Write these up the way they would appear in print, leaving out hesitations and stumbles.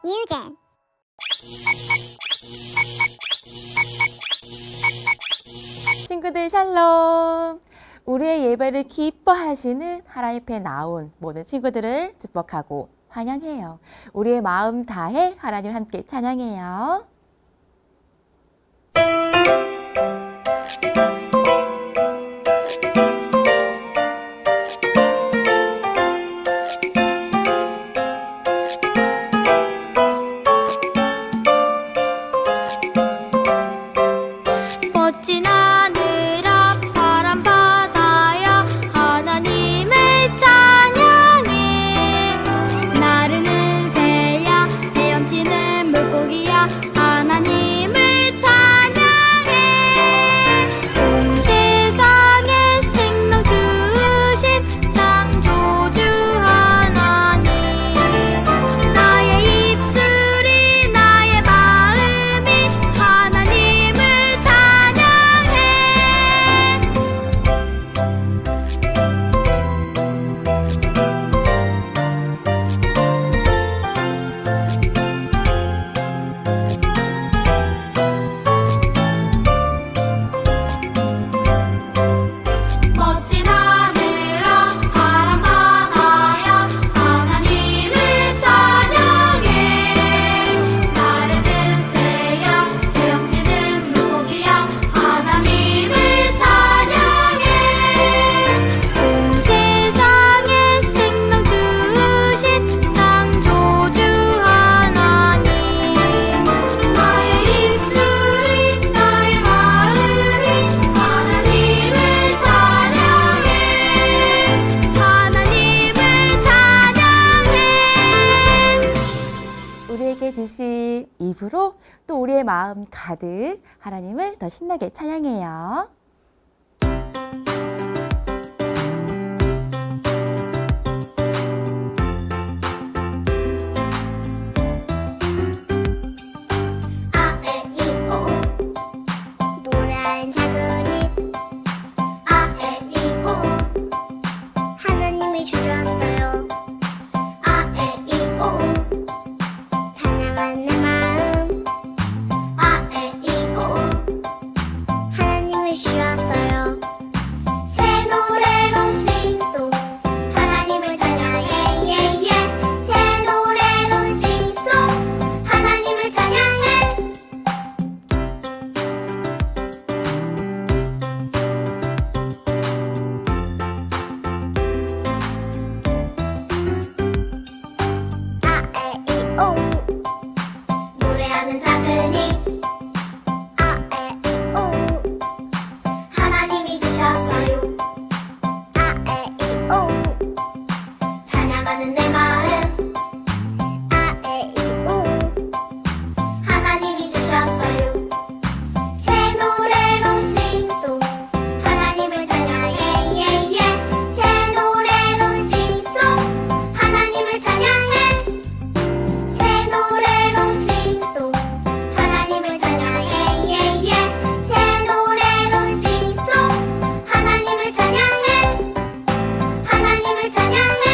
뉴젠. 친구들 샬롬. 우리의 예배를 기뻐하시는 하나님 앞에 나온 모든 친구들을 축복하고 환영해요. 우리의 마음 다해 하나님을 함께 찬양해요. 멋진 하늘 앞 파란 바다야 하나님을 찬양해. 나르는 새야 헤엄치는 물고기야 하나님을 찬양해. 온 세상에 생명 주신 창조주 하나님, 나의 입술이 나의 마음이 하나님을 찬양해. 멋진 하늘 앞 파란 바다야 하나님을 찬양해. 나르는 새야 헤엄치는 물고기야 하나님을 찬양해. 온 세상에 생명 주신 창조주 하나님, 나의 입술이 나의 마음이 하나님을 찬양해. 하나님을 찬양해. 우리에게 주신 입으로 또 우리의 마음 가득 하나님을 더 신나게 찬양해요. 아에이오 노래하는 작은이 아에이오 하나님이 주셨어요. 아에이오 찬양하는 내 마음 아에이오 하나님이 주셨어요. 새 노래로 싱송 하나님을 찬양해 예예. 새 노래로 싱송 하나님을 찬양해. 아에이오 노래하는 작은이 아에이오 하나님이 주셨어요. 아에이오 찬양하는 내 마음 아에이오 하나님이 주셨어요. 새 노래로 싱송 하나님을 찬양해 예예. 새 노래로 싱송 하나님을 찬양해. 새 노래로 싱송 하나님을 찬양해 예예. 새 노래로 싱송 하나님을 찬양해. 하나님을 찬양해.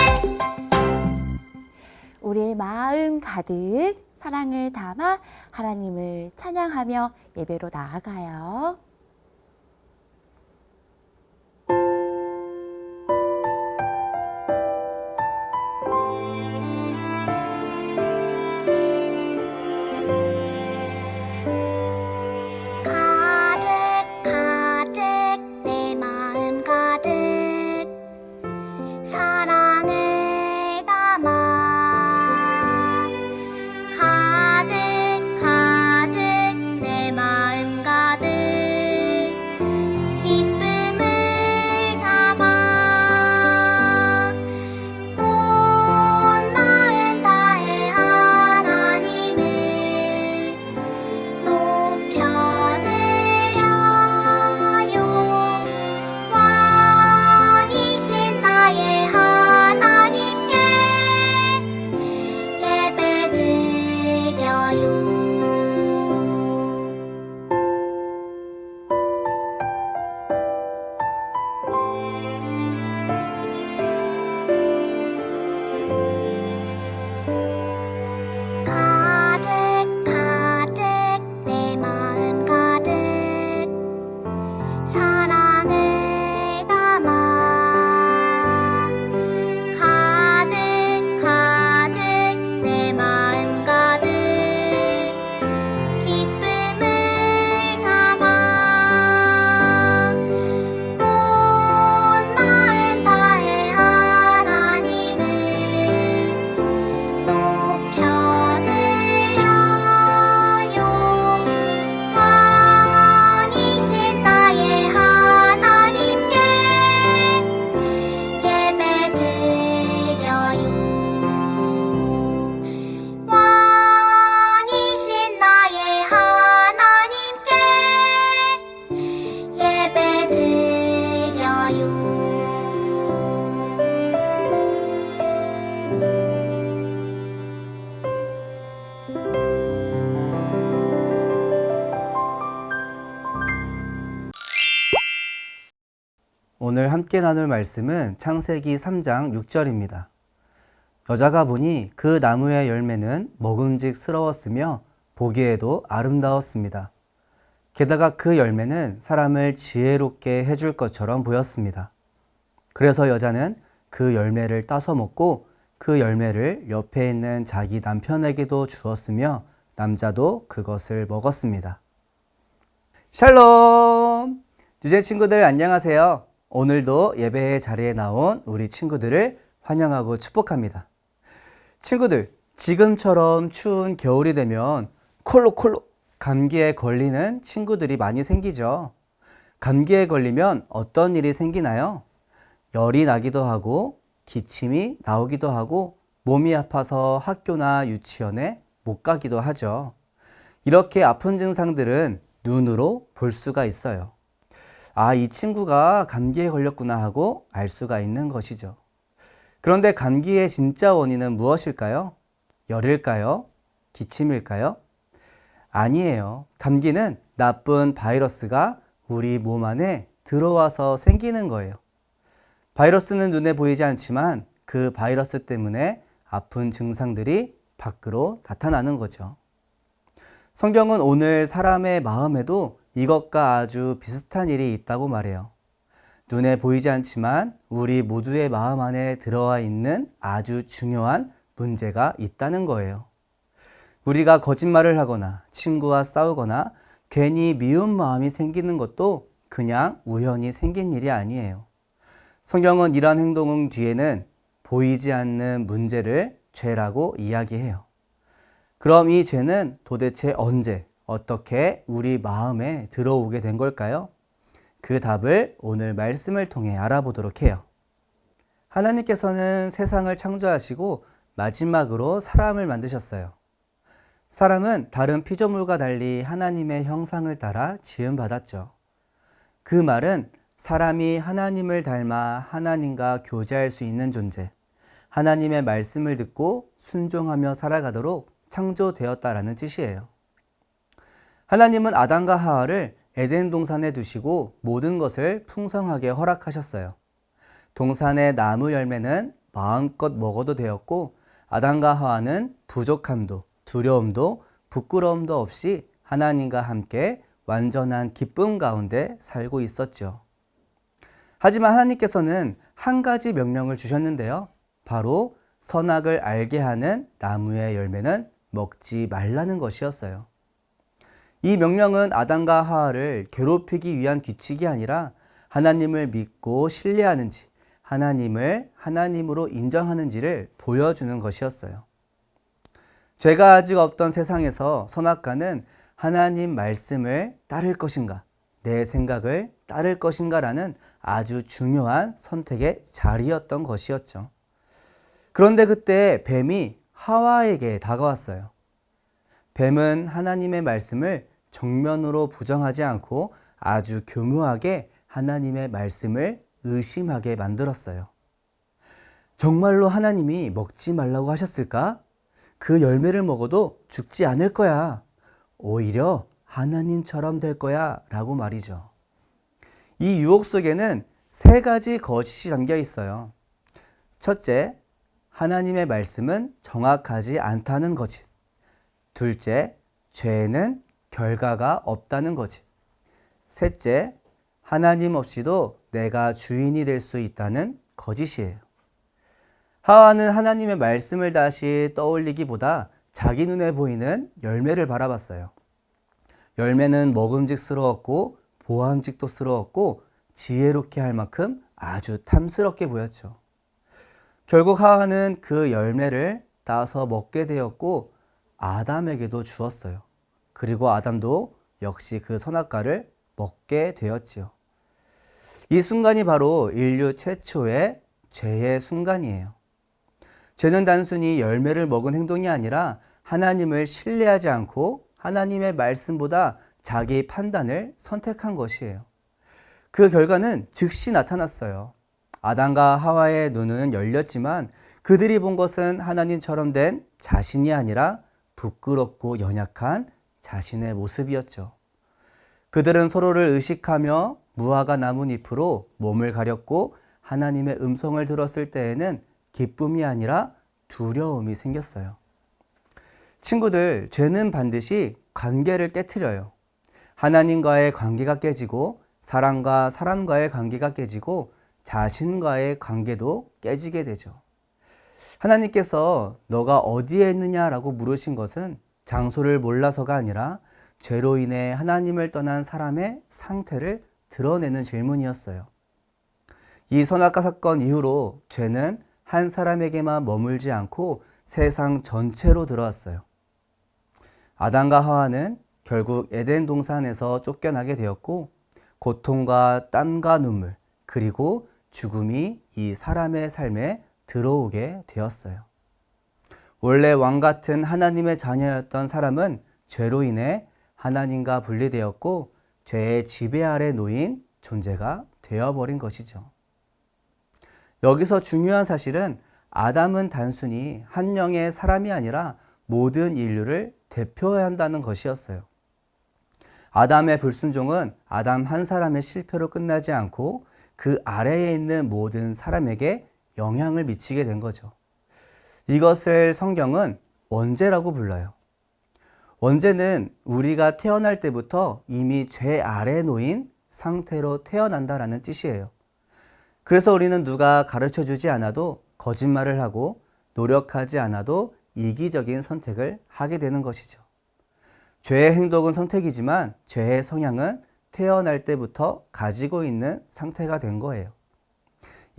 우리의 마음 가득 사랑을 담아 하나님을 찬양하며 예배로 나아가요. 가득 가득 내 마음 가득 사랑을 담아 가득 가득 내 마음 가득 오늘 함께 나눌 말씀은 창세기 3장 6절입니다. 여자가 보니 그 나무의 열매는 먹음직스러웠으며 보기에도 아름다웠습니다. 게다가 그 열매는 사람을 지혜롭게 해줄 것처럼 보였습니다. 그래서 여자는 그 열매를 따서 먹고 그 열매를 옆에 있는 자기 남편에게도 주었으며 남자도 그것을 먹었습니다. 샬롬! 유재 친구들 안녕하세요. 오늘도 예배의 자리에 나온 우리 친구들을 환영하고 축복합니다. 친구들, 지금처럼 추운 겨울이 되면 콜록콜록 감기에 걸리는 친구들이 많이 생기죠. 감기에 걸리면 어떤 일이 생기나요? 열이 나기도 하고 기침이 나오기도 하고 몸이 아파서 학교나 유치원에 못 가기도 하죠. 이렇게 아픈 증상들은 눈으로 볼 수가 있어요. 아, 이 친구가 감기에 걸렸구나 하고 알 수가 있는 것이죠. 그런데 감기의 진짜 원인은 무엇일까요? 열일까요? 기침일까요? 아니에요. 감기는 나쁜 바이러스가 우리 몸 안에 들어와서 생기는 거예요. 바이러스는 눈에 보이지 않지만 그 바이러스 때문에 아픈 증상들이 밖으로 나타나는 거죠. 성경은 오늘 사람의 마음에도 이것과 아주 비슷한 일이 있다고 말해요. 눈에 보이지 않지만 우리 모두의 마음 안에 들어와 있는 아주 중요한 문제가 있다는 거예요. 우리가 거짓말을 하거나 친구와 싸우거나 괜히 미운 마음이 생기는 것도 그냥 우연히 생긴 일이 아니에요. 성경은 이러한 행동 뒤에는 보이지 않는 문제를 죄라고 이야기해요. 그럼 이 죄는 도대체 언제, 어떻게 우리 마음에 들어오게 된 걸까요? 그 답을 오늘 말씀을 통해 알아보도록 해요. 하나님께서는 세상을 창조하시고 마지막으로 사람을 만드셨어요. 사람은 다른 피조물과 달리 하나님의 형상을 따라 지음받았죠. 그 말은 사람이 하나님을 닮아 하나님과 교제할 수 있는 존재, 하나님의 말씀을 듣고 순종하며 살아가도록 창조되었다라는 뜻이에요. 하나님은 아담과 하와를 에덴 동산에 두시고 모든 것을 풍성하게 허락하셨어요. 동산의 나무 열매는 마음껏 먹어도 되었고 아담과 하와는 부족함도 두려움도 부끄러움도 없이 하나님과 함께 완전한 기쁨 가운데 살고 있었죠. 하지만 하나님께서는 한 가지 명령을 주셨는데요. 바로 선악을 알게 하는 나무의 열매는 먹지 말라는 것이었어요. 이 명령은 아담과 하와를 괴롭히기 위한 규칙이 아니라 하나님을 믿고 신뢰하는지, 하나님을 하나님으로 인정하는지를 보여주는 것이었어요. 죄가 아직 없던 세상에서 선악과는 하나님 말씀을 따를 것인가, 내 생각을 따를 것인가라는 아주 중요한 선택의 자리였던 것이었죠. 그런데 그때 뱀이 하와에게 다가왔어요. 뱀은 하나님의 말씀을 정면으로 부정하지 않고 아주 교묘하게 하나님의 말씀을 의심하게 만들었어요. 정말로 하나님이 먹지 말라고 하셨을까? 그 열매를 먹어도 죽지 않을 거야. 오히려 하나님처럼 될 거야. 라고 말이죠. 이 유혹 속에는 세 가지 거짓이 담겨 있어요. 첫째, 하나님의 말씀은 정확하지 않다는 거짓. 둘째, 죄에는 결과가 없다는 거짓. 셋째, 하나님 없이도 내가 주인이 될 수 있다는 거짓이에요. 하와는 하나님의 말씀을 다시 떠올리기보다 자기 눈에 보이는 열매를 바라봤어요. 열매는 먹음직스러웠고 보암직도스러웠고 지혜롭게 할 만큼 아주 탐스럽게 보였죠. 결국 하와는 그 열매를 따서 먹게 되었고 아담에게도 주었어요. 그리고 아담도 역시 그 선악과를 먹게 되었지요. 이 순간이 바로 인류 최초의 죄의 순간이에요. 죄는 단순히 열매를 먹은 행동이 아니라 하나님을 신뢰하지 않고 하나님의 말씀보다 자기 판단을 선택한 것이에요. 그 결과는 즉시 나타났어요. 아담과 하와의 눈은 열렸지만 그 그들이 본 것은 하나님처럼 된 자신이 아니라 부끄럽고 연약한 자신의 모습이었죠. 그들은 서로를 의식하며 무화과 나뭇잎으로 몸을 가렸고 하나님의 음성을 들었을 때에는 기쁨이 아니라 두려움이 생겼어요. 친구들, 죄는 반드시 관계를 깨트려요. 하나님과의 관계가 깨지고 사람과 사람과의 관계가 깨지고 자신과의 관계도 깨지게 되죠. 하나님께서 너가 어디에 있느냐라고 물으신 것은 장소를 몰라서가 아니라 죄로 인해 하나님을 떠난 사람의 상태를 드러내는 질문이었어요. 이 선악과 사건 이후로 죄는 한 사람에게만 머물지 않고 세상 전체로 들어왔어요. 아담과 하와는 결국 에덴 동산에서 쫓겨나게 되었고 고통과 땀과 눈물 그리고 죽음이 이 사람의 삶에 들어오게 되었어요. 원래 왕 같은 하나님의 자녀였던 사람은 죄로 인해 하나님과 분리되었고 죄의 지배 아래 놓인 존재가 되어버린 것이죠. 여기서 중요한 사실은 아담은 단순히 한 영의 사람이 아니라 모든 인류를 대표해야 한다는 것이었어요. 아담의 불순종은 아담 한 사람의 실패로 끝나지 않고 그 아래에 있는 모든 사람에게 영향을 미치게 된 거죠. 이것을 성경은 원죄라고 불러요. 원죄는 우리가 태어날 때부터 이미 죄 아래 놓인 상태로 태어난다라는 뜻이에요. 그래서 우리는 누가 가르쳐 주지 않아도 거짓말을 하고 노력하지 않아도 이기적인 선택을 하게 되는 것이죠. 죄의 행동은 선택이지만 죄의 성향은 태어날 때부터 가지고 있는 상태가 된 거예요.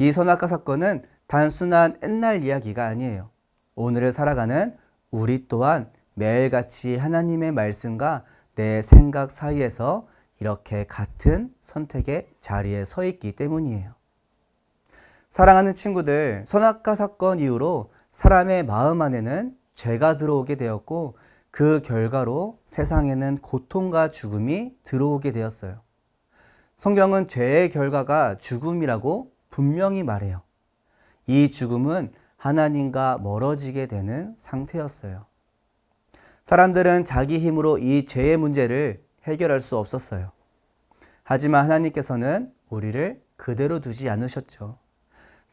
이 선악과 사건은 단순한 옛날 이야기가 아니에요. 오늘을 살아가는 우리 또한 매일같이 하나님의 말씀과 내 생각 사이에서 이렇게 같은 선택의 자리에 서 있기 때문이에요. 사랑하는 친구들, 선악과 사건 이후로 사람의 마음 안에는 죄가 들어오게 되었고 그 결과로 세상에는 고통과 죽음이 들어오게 되었어요. 성경은 죄의 결과가 죽음이라고 분명히 말해요. 이 죽음은 하나님과 멀어지게 되는 상태였어요. 사람들은 자기 힘으로 이 죄의 문제를 해결할 수 없었어요. 하지만 하나님께서는 우리를 그대로 두지 않으셨죠.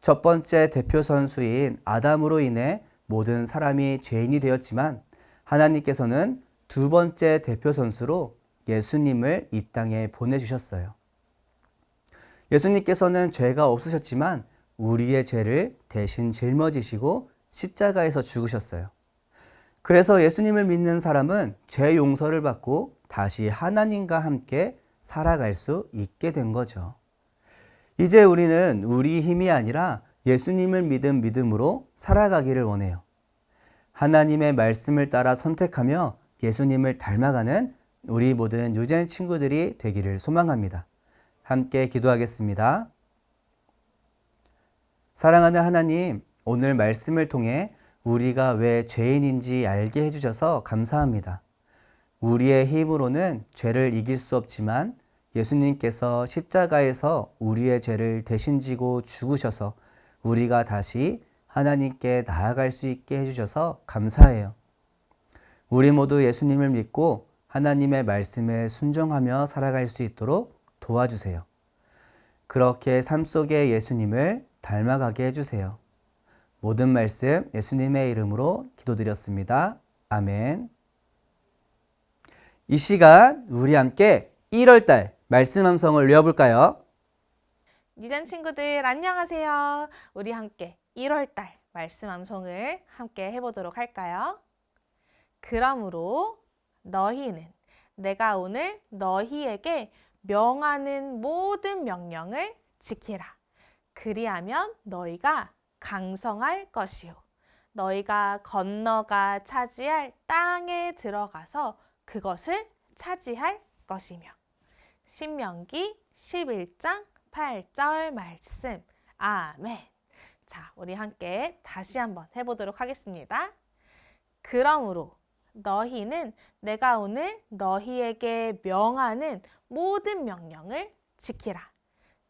첫 번째 대표 선수인 아담으로 인해 모든 사람이 죄인이 되었지만 하나님께서는 두 번째 대표 선수로 예수님을 이 땅에 보내주셨어요. 예수님께서는 죄가 없으셨지만 우리의 죄를 대신 짊어지시고 십자가에서 죽으셨어요. 그래서 예수님을 믿는 사람은 죄 용서를 받고 다시 하나님과 함께 살아갈 수 있게 된 거죠. 이제 우리는 우리 힘이 아니라 예수님을 믿은 믿음으로 살아가기를 원해요. 하나님의 말씀을 따라 선택하며 예수님을 닮아가는 우리 모든 유젠 친구들이 되기를 소망합니다. 함께 기도하겠습니다. 사랑하는 하나님, 오늘 말씀을 통해 우리가 왜 죄인인지 알게 해주셔서 감사합니다. 우리의 힘으로는 죄를 이길 수 없지만 예수님께서 십자가에서 우리의 죄를 대신 지고 죽으셔서 우리가 다시 하나님께 나아갈 수 있게 해주셔서 감사해요. 우리 모두 예수님을 믿고 하나님의 말씀에 순종하며 살아갈 수 있도록 도와주세요. 그렇게 삶 속에 예수님을 닮아가게 해주세요. 모든 말씀 예수님의 이름으로 기도드렸습니다. 아멘. 이 시간 우리 함께 1월달 말씀 함성을 외워볼까요? 유젠 친구들 안녕하세요. 우리 함께 1월달 말씀 암송을 함께 해보도록 할까요? 그러므로 너희는 내가 오늘 너희에게 명하는 모든 명령을 지키라. 그리하면 너희가 강성할 것이요. 너희가 건너가 차지할 땅에 들어가서 그것을 차지할 것이며. 신명기 11장 8절 말씀. 아멘. 자, 우리 함께 다시 한번 해보도록 하겠습니다. 그러므로 너희는 내가 오늘 너희에게 명하는 모든 명령을 지키라.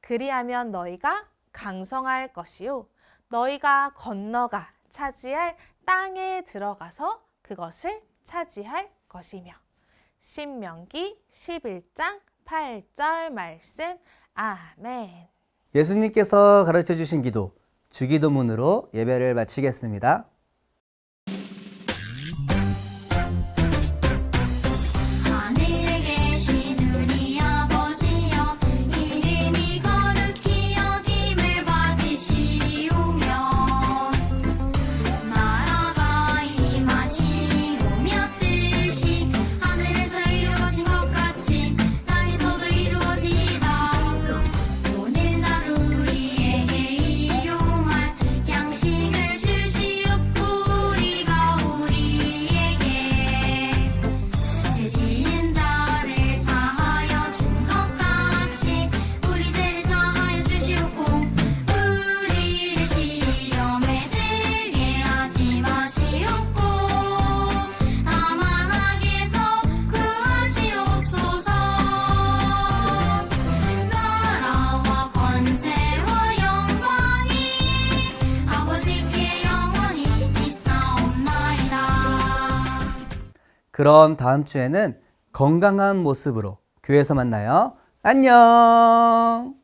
그리하면 너희가 강성할 것이요. 너희가 건너가 차지할 땅에 들어가서 그것을 차지할 것이며. 신명기 11장 8절 말씀. 아멘. 예수님께서 가르쳐 주신 기도, 주기도문으로 예배를 마치겠습니다. 하늘에 계신 우리 아버지여 이름이 거룩히 여김을 받으시오며 나라가 임하시오며 뜻이 하늘에서 이루어진 것 같이 땅에서도 이루어지이다. 오늘 우리에게 일용할 양식을 주시옵고 우리가 우리에게 죄 지은 자를 사하여 준 것 같이 우리 죄를 사하여 주시옵고 우리를 시험에 들게 하지 마시옵고 다만 악에서 구하시옵소서. 나라와 권세와 영광이 아버지께 영원히 있사옵나이다. 그럼 다음 주에는 건강한 모습으로 교회에서 만나요. 안녕!